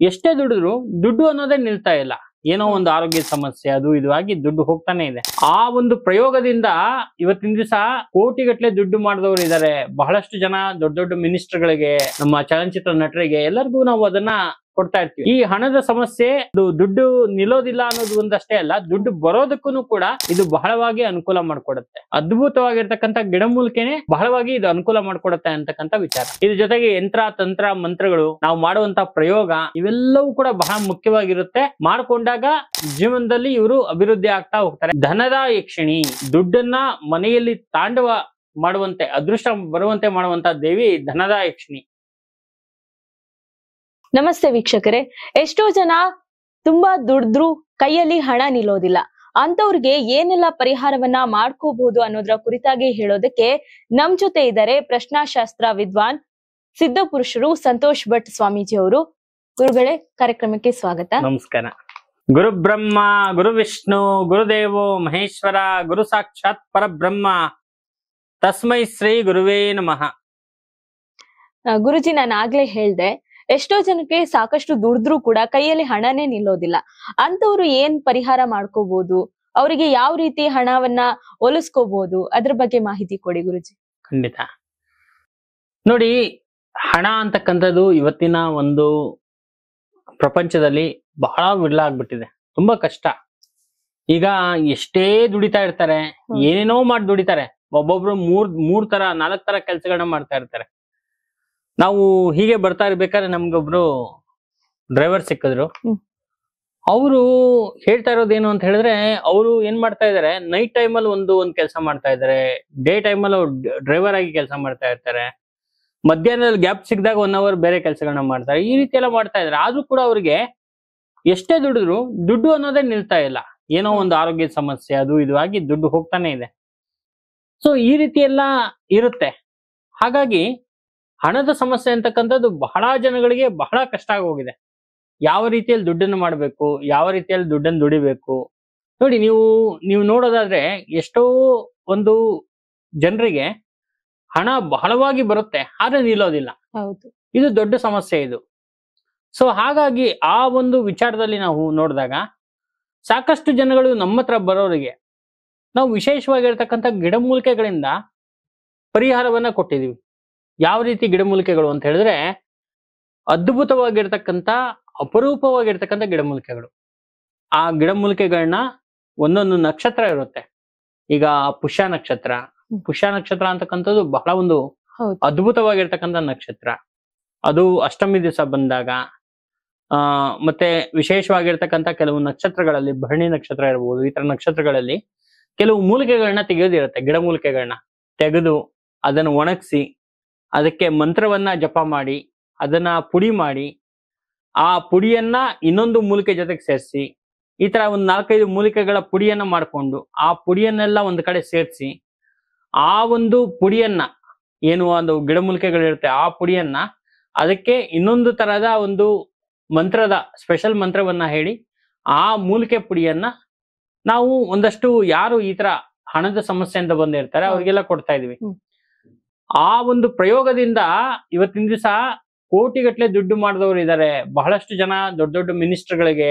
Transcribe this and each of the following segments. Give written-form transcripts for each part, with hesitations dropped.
ಎಷ್ಟೇ ದುಡಿದ್ರು ದುಡ್ಡು ಅನ್ನೋದೇ ನಿಲ್ತಾ ಇಲ್ಲ. ಏನೋ ಒಂದು ಆರೋಗ್ಯ ಸಮಸ್ಯೆ ಅದು ಇದು ಆಗಿ ದುಡ್ಡು ಹೋಗ್ತಾನೆ ಇದೆ. ಆ ಒಂದು ಪ್ರಯೋಗದಿಂದ ಇವತ್ತಿನ ದಿವಸ ಕೋಟಿಗಟ್ಟಲೆ ದುಡ್ಡು ಮಾಡಿದವರು ಇದ್ದಾರೆ. ಬಹಳಷ್ಟು ಜನ ದೊಡ್ಡ ದೊಡ್ಡ ಮಿನಿಸ್ಟರ್ಗಳಿಗೆ, ನಮ್ಮ ಚಲನಚಿತ್ರ ನಟರಿಗೆ ಎಲ್ಲರಿಗೂ ನಾವು ಅದನ್ನ ಕೊಡ್ತಾ ಇರ್ತೀವಿ. ಈ ಹಣದ ಸಮಸ್ಯೆ ದುಡ್ಡು ನಿಲ್ಲೋದಿಲ್ಲ ಅನ್ನೋದು ಒಂದಷ್ಟೇ ಅಲ್ಲ, ದುಡ್ಡು ಬರೋದಕ್ಕೂ ಕೂಡ ಇದು ಬಹಳವಾಗಿ ಅನುಕೂಲ ಮಾಡ್ಕೊಡುತ್ತೆ. ಅದ್ಭುತವಾಗಿರ್ತಕ್ಕಂಥ ಗಿಡಮೂಲಿಕೆನೆ ಬಹಳವಾಗಿ ಇದು ಅನುಕೂಲ ಮಾಡ್ಕೊಡುತ್ತೆ ಅಂತಕ್ಕಂಥ ವಿಚಾರ. ಇದ್ರ ಜೊತೆಗೆ ಯಂತ್ರ ತಂತ್ರ ಮಂತ್ರಗಳು, ನಾವು ಮಾಡುವಂತ ಪ್ರಯೋಗ ಇವೆಲ್ಲವೂ ಕೂಡ ಬಹಳ ಮುಖ್ಯವಾಗಿರುತ್ತೆ. ಮಾಡ್ಕೊಂಡಾಗ ಜೀವನದಲ್ಲಿ ಇವರು ಅಭಿವೃದ್ಧಿ ಆಗ್ತಾ ಹೋಗ್ತಾರೆ. ಧನದ ಯಕ್ಷಿಣಿ, ದುಡ್ಡನ್ನ ಮನೆಯಲ್ಲಿ ತಾಂಡವ ಮಾಡುವಂತೆ, ಅದೃಷ್ಟ ಬರುವಂತೆ ಮಾಡುವಂತ ದೇವಿ ಧನದ ಯಕ್ಷಿಣಿ. ನಮಸ್ತೆ ವೀಕ್ಷಕರೇ, ಎಷ್ಟೋ ಜನ ತುಂಬಾ ದುಡಿದ್ರು ಕೈಯಲ್ಲಿ ಹಣ ನಿಲ್ಲೋದಿಲ್ಲ. ಅಂತವ್ರಿಗೆ ಏನೆಲ್ಲ ಪರಿಹಾರವನ್ನ ಮಾಡ್ಕೋಬಹುದು ಅನ್ನೋದ್ರ ಕುರಿತಾಗಿ ಹೇಳೋದಕ್ಕೆ ನಮ್ ಜೊತೆ ಇದ್ದಾರೆ ಪ್ರಶ್ನಾಶಾಸ್ತ್ರ ವಿದ್ವಾನ್ ಸಿದ್ಧಪುರುಷರು ಸಂತೋಷ್ ಭಟ್ ಸ್ವಾಮೀಜಿ ಅವರು. ಗುರುಗಳೇ, ಕಾರ್ಯಕ್ರಮಕ್ಕೆ ಸ್ವಾಗತ. ನಮಸ್ಕಾರ. ಗುರು ಬ್ರಹ್ಮ ಗುರು ವಿಷ್ಣು ಗುರುದೇವೋ ಮಹೇಶ್ವರ ಗುರು ಸಾಕ್ಷಾತ್ ಪರಬ್ರಹ್ಮ ತಸ್ಮೈ ಶ್ರೀ ಗುರುವೇ ನಮಃ. ಗುರುಜಿ, ನಾನು ಆಗ್ಲೇ ಹೇಳ್ದೆ, ಎಷ್ಟೋ ಜನಕ್ಕೆ ಸಾಕಷ್ಟು ದುಡಿದ್ರು ಕೂಡ ಕೈಯಲ್ಲಿ ಹಣನೇ ನಿಲ್ಲೋದಿಲ್ಲ. ಅಂತವ್ರು ಏನ್ ಪರಿಹಾರ ಮಾಡ್ಕೋಬಹುದು, ಅವರಿಗೆ ಯಾವ ರೀತಿ ಹಣವನ್ನ ಒಲಿಸ್ಕೋಬಹುದು, ಅದ್ರ ಬಗ್ಗೆ ಮಾಹಿತಿ ಕೊಡಿ ಗುರುಜಿ. ಖಂಡಿತ. ನೋಡಿ, ಹಣ ಅಂತಕ್ಕಂಥದ್ದು ಇವತ್ತಿನ ಒಂದು ಪ್ರಪಂಚದಲ್ಲಿ ಬಹಳ ವಿರಳ ಆಗ್ಬಿಟ್ಟಿದೆ. ತುಂಬಾ ಕಷ್ಟ. ಈಗ ಎಷ್ಟೇ ದುಡಿತಾ ಇರ್ತಾರೆ, ಏನೇನೋ ಮಾಡಿ ದುಡಿತಾರೆ. ಒಬ್ಬೊಬ್ರು ಮೂರ್ ತರ 4 ತರ ಕೆಲಸಗಳನ್ನ ಮಾಡ್ತಾ ಇರ್ತಾರೆ. ನಾವು ಹೀಗೆ ಬರ್ತಾ ಇರ್ಬೇಕಾದ್ರೆ ನಮ್ಗೊಬ್ರು ಡ್ರೈವರ್ ಸಿಕ್ಕಿದ್ರು. ಅವರು ಹೇಳ್ತಾ ಇರೋದೇನು ಅಂತ ಹೇಳಿದ್ರೆ, ಅವರು ಏನ್ ಮಾಡ್ತಾ ಇದಾರೆ, ನೈಟ್ ಟೈಮಲ್ಲಿ ಒಂದು ಕೆಲಸ ಮಾಡ್ತಾ ಇದಾರೆ, ಡೇ ಟೈಮಲ್ಲಿ ಡ್ರೈವರ್ ಆಗಿ ಕೆಲಸ ಮಾಡ್ತಾ ಇರ್ತಾರೆ, ಮಧ್ಯಾಹ್ನದಲ್ಲಿ ಗ್ಯಾಪ್ ಸಿಕ್ಕಿದಾಗ 1 ಅವರ್ ಬೇರೆ ಕೆಲಸಗಳನ್ನ ಮಾಡ್ತಾರೆ. ಈ ರೀತಿ ಎಲ್ಲ ಮಾಡ್ತಾ ಇದಾರೆ. ಆದ್ರೂ ಕೂಡ ಅವ್ರಿಗೆ ಎಷ್ಟೇ ದುಡಿದ್ರು ದುಡ್ಡು ಅನ್ನೋದೇ ನಿಲ್ತಾ ಇಲ್ಲ. ಏನೋ ಒಂದು ಆರೋಗ್ಯ ಸಮಸ್ಯೆ ಅದು ಇದು ಆಗಿ ದುಡ್ಡು ಹೋಗ್ತಾನೆ ಇದೆ. ಸೊ ಈ ರೀತಿ ಎಲ್ಲ ಇರುತ್ತೆ. ಹಾಗಾಗಿ ಹಣದ ಸಮಸ್ಯೆ ಅಂತಕ್ಕಂಥದ್ದು ಬಹಳ ಜನಗಳಿಗೆ ಬಹಳ ಕಷ್ಟ ಆಗೋಗಿದೆ. ಯಾವ ರೀತಿಯಲ್ಲಿ ದುಡ್ಡನ್ನು ಮಾಡಬೇಕು, ಯಾವ ರೀತಿಯಲ್ಲಿ ದುಡ್ಡನ್ನು ದುಡಿಬೇಕು. ನೋಡಿ, ನೀವು ನೋಡೋದಾದ್ರೆ ಎಷ್ಟೋ ಒಂದು ಜನರಿಗೆ ಹಣ ಬಹಳವಾಗಿ ಬರುತ್ತೆ, ಆದ್ರೆ ನಿಲ್ಲೋದಿಲ್ಲ. ಇದು ದೊಡ್ಡ ಸಮಸ್ಯೆ ಇದು. ಸೊ ಹಾಗಾಗಿ ಆ ಒಂದು ವಿಚಾರದಲ್ಲಿ ನಾವು ನೋಡಿದಾಗ ಸಾಕಷ್ಟು ಜನಗಳು ನಮ್ಮ ಹತ್ರ ಬರೋರಿಗೆ ನಾವು ವಿಶೇಷವಾಗಿರ್ತಕ್ಕಂಥ ಗಿಡಮೂಲಿಕೆಗಳಿಂದ ಪರಿಹಾರವನ್ನ ಕೊಟ್ಟಿದೀವಿ. ಯಾವ ರೀತಿ ಗಿಡಮೂಲಿಕೆಗಳು ಅಂತ ಹೇಳಿದ್ರೆ, ಅದ್ಭುತವಾಗಿರ್ತಕ್ಕಂಥ ಅಪರೂಪವಾಗಿರ್ತಕ್ಕಂಥ ಗಿಡಮೂಲಿಕೆಗಳು. ಆ ಗಿಡಮೂಲಿಕೆಗಳನ್ನ ಒಂದೊಂದು ನಕ್ಷತ್ರ ಇರುತ್ತೆ. ಈಗ ಪುಷ್ಯ ನಕ್ಷತ್ರ ಅಂತಕ್ಕಂಥದ್ದು ಬಹಳ ಒಂದು ಅದ್ಭುತವಾಗಿರ್ತಕ್ಕಂಥ ನಕ್ಷತ್ರ. ಅದು ಅಷ್ಟಮಿ ದಿವಸ ಬಂದಾಗ, ಮತ್ತೆ ವಿಶೇಷವಾಗಿರ್ತಕ್ಕಂಥ ಕೆಲವು ನಕ್ಷತ್ರಗಳಲ್ಲಿ, ಭರಣಿ ನಕ್ಷತ್ರ ಇರಬಹುದು, ಈ ತರ ನಕ್ಷತ್ರಗಳಲ್ಲಿ ಕೆಲವು ಮೂಲಿಕೆಗಳನ್ನ ತೆಗೆಯೋದಿರುತ್ತೆ. ಗಿಡಮೂಲಿಕೆಗಳನ್ನ ತೆಗೆದು ಅದನ್ನು ಒಣಗಿಸಿ, ಅದಕ್ಕೆ ಮಂತ್ರವನ್ನ ಜಪ ಮಾಡಿ, ಅದನ್ನ ಪುಡಿ ಮಾಡಿ, ಆ ಪುಡಿಯನ್ನ ಇನ್ನೊಂದು ಮೂಲಿಕೆ ಜೊತೆಗೆ ಸೇರಿಸಿ, ಈ ತರ ಒಂದು 4-5 ಮೂಲಿಕೆಗಳ ಪುಡಿಯನ್ನ ಮಾಡಿಕೊಂಡು ಆ ಪುಡಿಯನ್ನೆಲ್ಲ ಒಂದು ಕಡೆ ಸೇರಿಸಿ, ಆ ಒಂದು ಪುಡಿಯನ್ನ, ಏನು ಒಂದು ಗಿಡಮೂಲಿಕೆಗಳಿರುತ್ತೆ ಆ ಪುಡಿಯನ್ನ ಅದಕ್ಕೆ ಇನ್ನೊಂದು ತರಹದ ಒಂದು ಮಂತ್ರದ ಸ್ಪೆಷಲ್ ಮಂತ್ರವನ್ನ ಹೇಳಿ, ಆ ಮೂಲಿಕೆ ಪುಡಿಯನ್ನ ನಾವು ಒಂದಷ್ಟು ಯಾರು ಈ ತರ ಹಣದ ಸಮಸ್ಯೆಯಿಂದ ಬಂದಿರ್ತಾರೆ ಅವ್ರಿಗೆಲ್ಲ ಕೊಡ್ತಾ ಇದೀವಿ. ಆ ಒಂದು ಪ್ರಯೋಗದಿಂದ ಇವತ್ತಿನ ದಿವಸ ಕೋಟಿಗಟ್ಟಲೆ ದುಡ್ಡು ಮಾಡಿದವರು ಇದ್ದಾರೆ. ಬಹಳಷ್ಟು ಜನ ದೊಡ್ಡ ದೊಡ್ಡ ಮಿನಿಸ್ಟರ್ಗಳಿಗೆ,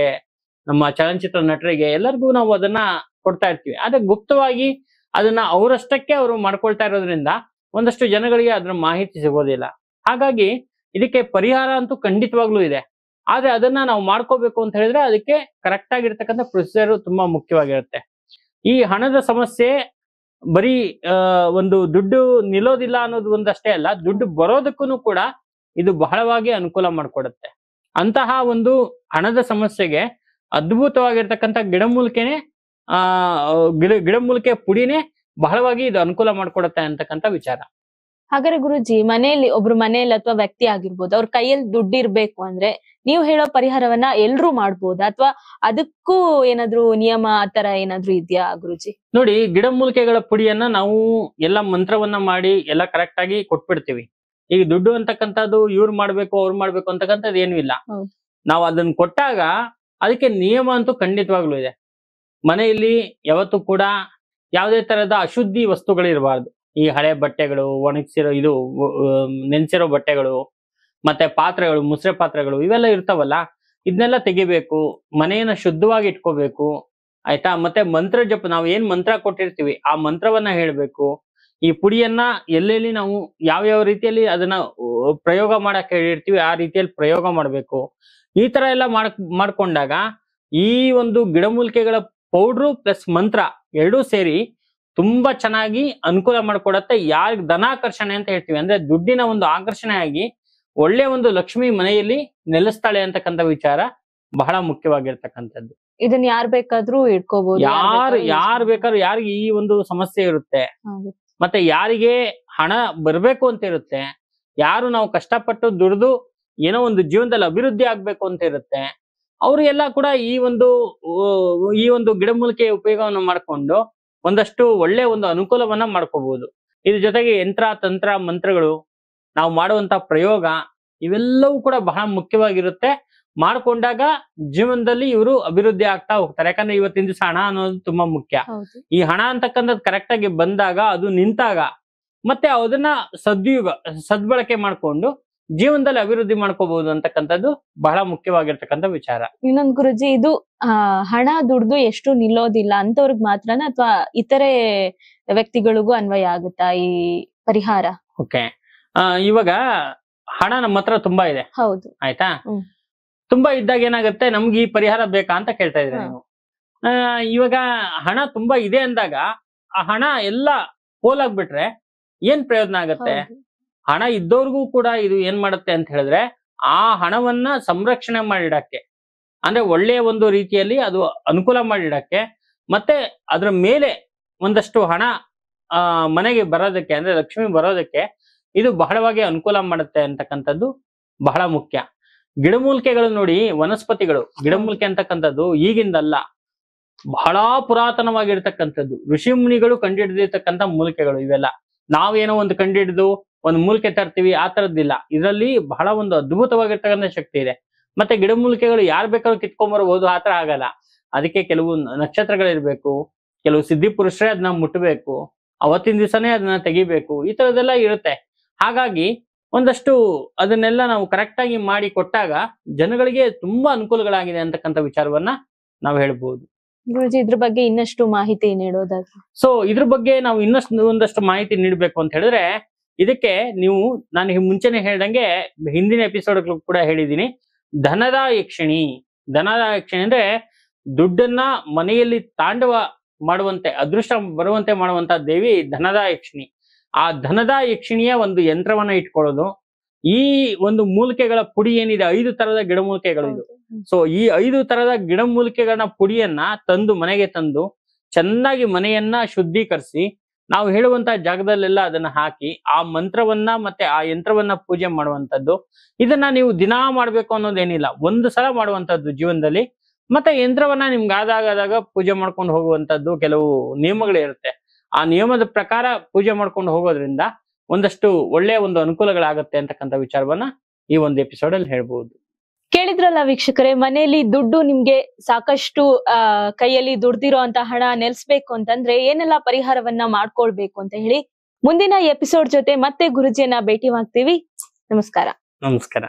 ನಮ್ಮ ಚಲನಚಿತ್ರ ನಟರಿಗೆ ಎಲ್ಲರಿಗೂ ನಾವು ಅದನ್ನ ಕೊಡ್ತಾ ಇರ್ತೀವಿ. ಆದ್ರೆ ಗುಪ್ತವಾಗಿ ಅದನ್ನ ಅವರಷ್ಟಕ್ಕೆ ಅವರು ಮಾಡ್ಕೊಳ್ತಾ ಇರೋದ್ರಿಂದ ಒಂದಷ್ಟು ಜನಗಳಿಗೆ ಅದ್ರ ಮಾಹಿತಿ ಸಿಗೋದಿಲ್ಲ. ಹಾಗಾಗಿ ಇದಕ್ಕೆ ಪರಿಹಾರ ಅಂತೂ ಖಂಡಿತವಾಗ್ಲೂ ಇದೆ. ಆದ್ರೆ ಅದನ್ನ ನಾವು ಮಾಡ್ಕೋಬೇಕು ಅಂತ ಹೇಳಿದ್ರೆ ಅದಕ್ಕೆ ಕರೆಕ್ಟ್ ಆಗಿರ್ತಕ್ಕಂಥ ಪ್ರೊಸೀಜರ್ ತುಂಬಾ ಮುಖ್ಯವಾಗಿರುತ್ತೆ. ಈ ಹಣದ ಸಮಸ್ಯೆ ಬರೀ ಒಂದು ದುಡ್ಡು ನಿಲ್ಲೋದಿಲ್ಲ ಅನ್ನೋದು ಒಂದಷ್ಟೇ ಅಲ್ಲ, ದುಡ್ಡು ಬರೋದಕ್ಕೂ ಕೂಡ ಇದು ಬಹಳವಾಗಿ ಅನುಕೂಲ ಮಾಡ್ಕೊಡುತ್ತೆ. ಅಂತಹ ಒಂದು ಹಣದ ಸಮಸ್ಯೆಗೆ ಅದ್ಭುತವಾಗಿರ್ತಕ್ಕಂಥ ಗಿಡಮೂಲಿಕೆನೆ, ಗಿಡಮೂಲಿಕೆ ಪುಡಿನೇ ಬಹಳವಾಗಿ ಇದು ಅನುಕೂಲ ಮಾಡ್ಕೊಡುತ್ತೆ ಅಂತಕ್ಕಂಥ ವಿಚಾರ. ಹಾಗಾದ್ರೆ ಗುರುಜಿ, ಒಬ್ರು ಮನೆಯಲ್ಲಿ ಅಥವಾ ವ್ಯಕ್ತಿ ಆಗಿರ್ಬೋದು, ಅವ್ರ ಕೈಯಲ್ಲಿ ದುಡ್ಡು ಇರ್ಬೇಕು ಅಂದ್ರೆ ನೀವು ಹೇಳೋ ಪರಿಹಾರವನ್ನ ಎಲ್ರೂ ಮಾಡ್ಬೋದಾ, ಅಥವಾ ಅದಕ್ಕೂ ಏನಾದ್ರು ನಿಯಮ ಆತರ ಏನಾದ್ರು ಇದೆಯಾ ಗುರುಜಿ? ನೋಡಿ, ಗಿಡಮೂಲಿಕೆಗಳ ಪುಡಿಯನ್ನ ನಾವು ಎಲ್ಲ ಮಂತ್ರವನ್ನ ಮಾಡಿ ಎಲ್ಲ ಕರೆಕ್ಟ್ ಆಗಿ ಕೊಟ್ಬಿಡ್ತೀವಿ. ಈಗ ದುಡ್ಡು ಅಂತಕ್ಕಂಥದ್ದು ಇವ್ರು ಮಾಡ್ಬೇಕು ಅವ್ರು ಮಾಡ್ಬೇಕು ಅಂತಕ್ಕಂಥದ್ದು ಏನು ಇಲ್ಲ. ನಾವು ಅದನ್ನ ಕೊಟ್ಟಾಗ ಅದಕ್ಕೆ ನಿಯಮ ಅಂತೂ ಖಂಡಿತವಾಗ್ಲೂ ಇದೆ. ಮನೆಯಲ್ಲಿ ಯಾವತ್ತೂ ಕೂಡ ಯಾವುದೇ ತರಹದ ಅಶುದ್ಧಿ ವಸ್ತುಗಳಿರಬಾರ್ದು. ಈ ಹಳೆ ಬಟ್ಟೆಗಳು, ಒಣಗಿಸಿರೋ ನೆನ್ಸಿರೋ ಬಟ್ಟೆಗಳು, ಮತ್ತೆ ಪಾತ್ರೆಗಳು, ಮುಸ್ರೆ ಪಾತ್ರೆಗಳು ಇವೆಲ್ಲ ಇರ್ತಾವಲ್ಲ, ಇದನ್ನೆಲ್ಲ ತೆಗಿಬೇಕು, ಮನೆಯನ್ನ ಶುದ್ಧವಾಗಿ ಇಟ್ಕೋಬೇಕು, ಆಯ್ತಾ. ಮತ್ತೆ ಮಂತ್ರ ಜಪ, ನಾವು ಏನ್ ಮಂತ್ರ ಕೊಟ್ಟಿರ್ತೀವಿ ಆ ಮಂತ್ರವನ್ನ ಹೇಳ್ಬೇಕು. ಈ ಪುಡಿಯನ್ನ ಎಲ್ಲೆಲ್ಲಿ ನಾವು ಯಾವ ರೀತಿಯಲ್ಲಿ ಅದನ್ನ ಪ್ರಯೋಗ ಮಾಡಕ್ ಹೇಳಿರ್ತೀವಿ ಆ ರೀತಿಯಲ್ಲಿ ಪ್ರಯೋಗ ಮಾಡ್ಬೇಕು. ಈ ತರ ಎಲ್ಲ ಮಾಡ್ಕೊಂಡಾಗ ಈ ಒಂದು ಗಿಡಮೂಲಿಕೆಗಳ ಪೌಡ್ರು ಪ್ಲಸ್ ಮಂತ್ರ ಎರಡೂ ಸೇರಿ ತುಂಬಾ ಚೆನ್ನಾಗಿ ಅನುಕೂಲ ಮಾಡ್ಕೊಡತ್ತೆ. ಯಾರಿಗ್ ಧನಾಕರ್ಷಣೆ ಅಂತ ಹೇಳ್ತೀವಿ, ಅಂದ್ರೆ ದುಡ್ಡಿನ ಒಂದು ಆಕರ್ಷಣೆ ಆಗಿ ಒಳ್ಳೆ ಒಂದು ಲಕ್ಷ್ಮಿ ಮನೆಯಲ್ಲಿ ನೆಲೆಸ್ತಾಳೆ ಅಂತಕ್ಕಂಥ ವಿಚಾರ ಬಹಳ ಮುಖ್ಯವಾಗಿರ್ತಕ್ಕಂಥದ್ದು. ಇದನ್ನ ಯಾರ್ ಬೇಕಾದ್ರೂ ಇಟ್ಕೋಬಹುದು, ಯಾರು ಬೇಕಾದ್ರೂ, ಯಾರಿಗೆ ಈ ಒಂದು ಸಮಸ್ಯೆ ಇರುತ್ತೆ, ಮತ್ತೆ ಯಾರಿಗೆ ಹಣ ಬರ್ಬೇಕು ಅಂತ ಇರುತ್ತೆ, ಯಾರು ನಾವು ಕಷ್ಟಪಟ್ಟು ದುಡಿದು ಏನೋ ಒಂದು ಜೀವನದಲ್ಲಿ ಅಭಿವೃದ್ಧಿ ಆಗ್ಬೇಕು ಅಂತ ಇರುತ್ತೆ, ಅವ್ರಿಗೆಲ್ಲ ಕೂಡ ಈ ಒಂದು ಗಿಡಮೂಲಿಕೆ ಉಪಯೋಗವನ್ನು ಮಾಡ್ಕೊಂಡು ಒಂದಷ್ಟು ಒಳ್ಳೆ ಒಂದು ಅನುಕೂಲವನ್ನ ಮಾಡ್ಕೋಬಹುದು. ಇದ್ರ ಜೊತೆಗೆ ಯಂತ್ರ ತಂತ್ರ ಮಂತ್ರಗಳು, ನಾವು ಮಾಡುವಂತ ಪ್ರಯೋಗ ಇವೆಲ್ಲವೂ ಕೂಡ ಬಹಳ ಮುಖ್ಯವಾಗಿರುತ್ತೆ. ಮಾಡ್ಕೊಂಡಾಗ ಜೀವನದಲ್ಲಿ ಇವರು ಅಭಿವೃದ್ಧಿ ಆಗ್ತಾ ಹೋಗ್ತಾರೆ. ಯಾಕಂದ್ರೆ ಇವತ್ತಿನ ದಿವಸ ಹಣ ಅನ್ನೋದು ತುಂಬಾ ಮುಖ್ಯ. ಈ ಹಣ ಅಂತಕ್ಕಂಥದ್ದು ಕರೆಕ್ಟ್ ಆಗಿ ಬಂದಾಗ, ಅದು ನಿಂತಾಗ ಮತ್ತೆ ಅದನ್ನ ಸದ್ಬಳಕೆ ಮಾಡ್ಕೊಂಡು ಜೀವನದಲ್ಲಿ ಅಭಿವೃದ್ಧಿ ಮಾಡ್ಕೋಬಹುದು ಅಂತಕ್ಕಂಥದ್ದು ಬಹಳ ಮುಖ್ಯವಾಗಿರ್ತಕ್ಕಂಥ ವಿಚಾರ. ಇನ್ನೊಂದು ಗುರುಜಿ, ಇದು ಹಣ ದುಡ್ದು ಎಷ್ಟು ನಿಲ್ಲೋದಿಲ್ಲ ಅಂತವ್ರಿಗೆ ಮಾತ್ರನಾ ಅಥವಾ ಇತರೆ ವ್ಯಕ್ತಿಗಳಿಗೂ ಅನ್ವಯ ಆಗುತ್ತಾ ಈ ಪರಿಹಾರ? ಓಕೆ, ಇವಾಗ ಹಣ ನಮ್ಮ ಹತ್ರ ತುಂಬಾ ಇದೆ, ಹೌದು, ಆಯ್ತಾ. ತುಂಬಾ ಇದ್ದಾಗ ಏನಾಗುತ್ತೆ, ನಮ್ಗೆ ಈ ಪರಿಹಾರ ಬೇಕಾ ಅಂತ ಕೇಳ್ತಾ ಇದ್ರೆ ನೀವು. ಇವಾಗ ಹಣ ತುಂಬಾ ಇದೆ ಅಂದಾಗ ಆ ಹಣ ಎಲ್ಲ ಪೋಲಾಗ್ಬಿಟ್ರೆ ಏನ್ ಪ್ರಯೋಜನ ಆಗತ್ತೆ? ಹಣ ಇದ್ದವ್ರಿಗೂ ಕೂಡ ಇದು ಏನ್ ಮಾಡುತ್ತೆ ಅಂತ ಹೇಳಿದ್ರೆ, ಆ ಹಣವನ್ನ ಸಂರಕ್ಷಣೆ ಮಾಡಿಡಕ್ಕೆ, ಅಂದ್ರೆ ಒಳ್ಳೆಯ ಒಂದು ರೀತಿಯಲ್ಲಿ ಅದು ಅನುಕೂಲ ಮಾಡಿಡಕ್ಕೆ, ಮತ್ತೆ ಅದ್ರ ಮೇಲೆ ಒಂದಷ್ಟು ಹಣ ಮನೆಗೆ ಬರೋದಕ್ಕೆ, ಅಂದ್ರೆ ಲಕ್ಷ್ಮಿ ಬರೋದಕ್ಕೆ ಇದು ಬಹಳವಾಗಿ ಅನುಕೂಲ ಮಾಡುತ್ತೆ ಅಂತಕ್ಕಂಥದ್ದು ಬಹಳ ಮುಖ್ಯ. ಗಿಡಮೂಲಿಕೆಗಳು ನೋಡಿ, ವನಸ್ಪತಿಗಳು, ಗಿಡಮೂಲಿಕೆ ಅಂತಕ್ಕಂಥದ್ದು ಈಗಿಂದಲ್ಲ, ಬಹಳ ಪುರಾತನವಾಗಿರ್ತಕ್ಕಂಥದ್ದು. ಋಷಿ ಮುನಿಗಳು ಕಂಡುಹಿಡಿದಿರ್ತಕ್ಕಂಥ ಮೂಲಿಕೆಗಳು ಇವೆಲ್ಲ. ನಾವೇನೋ ಒಂದು ಕಂಡುಹಿಡಿದು ಒಂದು ಮೂಲಿಕೆ ತರ್ತೀವಿ, ಆ ತರದ್ದಿಲ್ಲ. ಇದರಲ್ಲಿ ಬಹಳ ಒಂದು ಅದ್ಭುತವಾಗಿರ್ತಕ್ಕಂಥ ಶಕ್ತಿ ಇದೆ. ಮತ್ತೆ ಗಿಡಮೂಲಿಕೆಗಳು ಯಾರು ಬೇಕಾದ್ರೂ ಕಿತ್ಕೊಂಡ್ಬರ್ಬೋದು, ಆ ತರ ಆಗಲ್ಲ. ಅದಕ್ಕೆ ಕೆಲವು ನಕ್ಷತ್ರಗಳಿರ್ಬೇಕು, ಕೆಲವು ಸಿದ್ಧಿ ಪುರುಷರೇ ಅದನ್ನ ಮುಟ್ಟಬೇಕು, ಅವತ್ತಿನ ದಿವಸನೇ ಅದನ್ನ ತೆಗಿಬೇಕು, ಈ ತರದೆಲ್ಲ ಇರುತ್ತೆ. ಹಾಗಾಗಿ ಒಂದಷ್ಟು ಅದನ್ನೆಲ್ಲ ನಾವು ಕರೆಕ್ಟ್ ಆಗಿ ಮಾಡಿ ಕೊಟ್ಟಾಗ ಜನಗಳಿಗೆ ತುಂಬಾ ಅನುಕೂಲಗಳಾಗಿದೆ ಅಂತಕ್ಕಂಥ ವಿಚಾರವನ್ನ ನಾವು ಹೇಳ್ಬೋದು. ಗುರುಜಿ, ಇದ್ರ ಬಗ್ಗೆ ಇನ್ನಷ್ಟು ಮಾಹಿತಿ ನೀಡೋದಾದ್ರೆ? ಸೊ ಇದ್ರ ಬಗ್ಗೆ ನಾವು ಒಂದಷ್ಟು ಮಾಹಿತಿ ನೀಡಬೇಕು ಅಂತ ಹೇಳಿದ್ರೆ, ಇದಕ್ಕೆ ನೀವು, ನಾನು ಮುಂಚೆನೆ ಹೇಳ್ದಂಗೆ ಹಿಂದಿನ ಎಪಿಸೋಡ್ ಕೂಡ ಹೇಳಿದೀನಿ, ಧನದ ಯಕ್ಷಿಣಿ. ಧನದ ಯಕ್ಷಿಣಿ ಅಂದ್ರೆ ದುಡ್ಡನ್ನ ಮನೆಯಲ್ಲಿ ತಾಂಡವ ಮಾಡುವಂತೆ, ಅದೃಷ್ಟ ಬರುವಂತೆ ಮಾಡುವಂತ ದೇವಿ ಧನದ ಯಕ್ಷಿಣಿ. ಆ ಧನದ ಯಕ್ಷಿಣಿಯ ಒಂದು ಯಂತ್ರವನ್ನ ಇಟ್ಕೊಳ್ಳೋದು. ಈ ಒಂದು ಮೂಲಿಕೆಗಳ ಪುಡಿ ಏನಿದೆ, 5 ತರದ ಗಿಡಮೂಲಿಕೆಗಳು ಇದು. ಸೊ ಈ 5 ತರದ ಗಿಡಮೂಲಿಕೆಗಳನ್ನ ಪುಡಿಯನ್ನ ತಂದು ಮನೆಗೆ ತಂದು ಚೆನ್ನಾಗಿ ಮನೆಯನ್ನ ಶುದ್ಧೀಕರಿಸಿ, ನಾವು ಹೇಳುವಂತ ಜಾಗದಲ್ಲೆಲ್ಲ ಅದನ್ನ ಹಾಕಿ ಆ ಮಂತ್ರವನ್ನ ಮತ್ತೆ ಆ ಯಂತ್ರವನ್ನ ಪೂಜೆ ಮಾಡುವಂತದ್ದು. ಇದನ್ನ ನೀವು ದಿನಾ ಮಾಡ್ಬೇಕು ಅನ್ನೋದೇನಿಲ್ಲ, ಒಂದು ಸಲ ಮಾಡುವಂತದ್ದು ಜೀವನದಲ್ಲಿ. ಮತ್ತೆ ಯಂತ್ರವನ್ನ ನಿಮ್ಗೆ ಆದಾಗ ಪೂಜೆ ಮಾಡ್ಕೊಂಡು ಹೋಗುವಂತದ್ದು ಕೆಲವು ನಿಯಮಗಳಿರುತ್ತೆ. ಆ ನಿಯಮದ ಪ್ರಕಾರ ಪೂಜೆ ಮಾಡ್ಕೊಂಡು ಹೋಗೋದ್ರಿಂದ ಒಂದಷ್ಟು ಒಳ್ಳೆಯ ಒಂದು ಅನುಕೂಲಗಳಾಗತ್ತೆ ಅಂತಕ್ಕಂಥ ವಿಚಾರವನ್ನ ಈ ಒಂದು ಎಪಿಸೋಡ್ ಅಲ್ಲಿ ಹೇಳ್ಬಹುದು. ಕೇಳಿದ್ರಲ್ಲ ವೀಕ್ಷಕರೇ, ಮನೆಯಲ್ಲಿ ದುಡ್ಡು ನಿಮ್ಗೆ ಸಾಕಷ್ಟು ಕೈಯಲ್ಲಿ ದುಡ್ದಿರೋ ಅಂತ ಹಣ ನೆಲೆಸ್ಬೇಕು ಅಂತಂದ್ರೆ ಏನೆಲ್ಲ ಪರಿಹಾರವನ್ನ ಮಾಡ್ಕೊಳ್ಬೇಕು ಅಂತ ಹೇಳಿ ಮುಂದಿನ ಎಪಿಸೋಡ್ ಜೊತೆ ಮತ್ತೆ ಗುರುಜಿಯನ್ನ ಭೇಟಿ ಮಾಡ್ತೀವಿ. ನಮಸ್ಕಾರ. ನಮಸ್ಕಾರ.